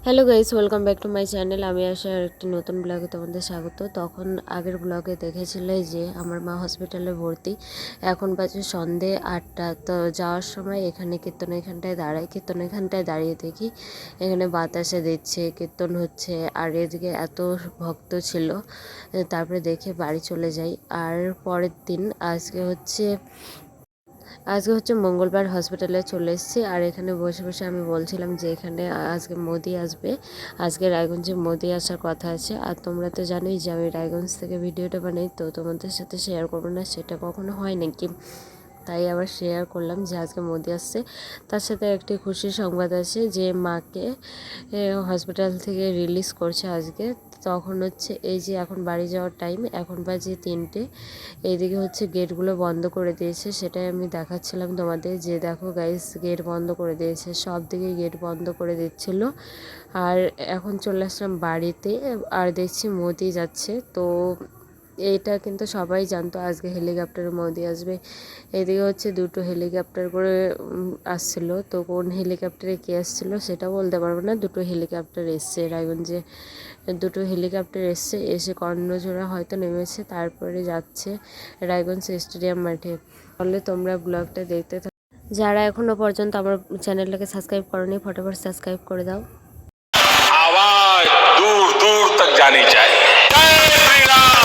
Hello guys, welcome back to my channel. আমি আশা একটি নতুন ব্লগে তোমাদের স্বাগত। তখন আগের ব্লগে দেখেছিলে যে আমার মা হসপিটালে ভর্তি। এখন বাজে সন্ধে 8টা। তো যাওয়ার সময় এখানে এখানটায় দাঁড়িয়ে দেখি এখানে বাতাসে দিচ্ছে, কীর্তন হচ্ছে, আর এদিকে এত ভক্ত ছিল। তারপরে দেখে বাড়ি চলে যাই। আর পরের দিন আজকে হচ্ছে মঙ্গলবার, হসপিটালে চলে এসেছি। আর এখানে বসে বসে আমি বলছিলাম যে এখানে আজকে মোদি আসবে, আজকে রায়গঞ্জে মোদি আসার কথা আছে। আর তোমরা তো জানোই যে আমি রায়গঞ্জ থেকে ভিডিওটা বানাই, তো তোমাদের সাথে শেয়ার করবো না সেটা কখনো হয় নাকি, তাই আবার শেয়ার করলাম যে আজকে মোদি আসছে। তার সাথে একটি খুশির সংবাদ আছে যে মাকে হসপিটাল থেকে রিলিজ করছে আজকে। তখন হচ্ছে এই যে এখন বাড়ি যাওয়ার টাইম, এখন বাজে 3টে। এইদিকে হচ্ছে গেটগুলো বন্ধ করে দিয়েছে, সেটাই আমি দেখাচ্ছিলাম তোমাদের যে দেখো গাইস, গেট বন্ধ করে দিয়েছে, সব দিকে গেট বন্ধ করে দিচ্ছিল। আর এখন চলে আসলাম বাড়িতে, আর দেখছি মোদি যাচ্ছে। তো এইটা কিন্তু সবাই জানতো আজকে হেলিকপ্টারে মোদি আসবে। এদিকে হচ্ছে দুটো হেলিকপ্টার করে আসছিল। তো কোন হেলিকপ্টারে কে আসছিল সেটা বলতে পারবো না। দুটো হেলিকপ্টার এসছে রায়গঞ্জে, দুটো হেলিকপ্টার এসে কর্ণজোড়া হয়তো নেমেছে, তারপরে যাচ্ছে রায়গঞ্জ স্টেডিয়াম মাঠে। তাহলে তোমরা ব্লগটা দেখতে থাকো। যারা এখনো পর্যন্ত আমার চ্যানেলটাকে সাবস্ক্রাইব করোনি, ফটাফট সাবস্ক্রাইব করে দাও। आवाज दूर दूर तक जानी चाहिए। जय श्री राम।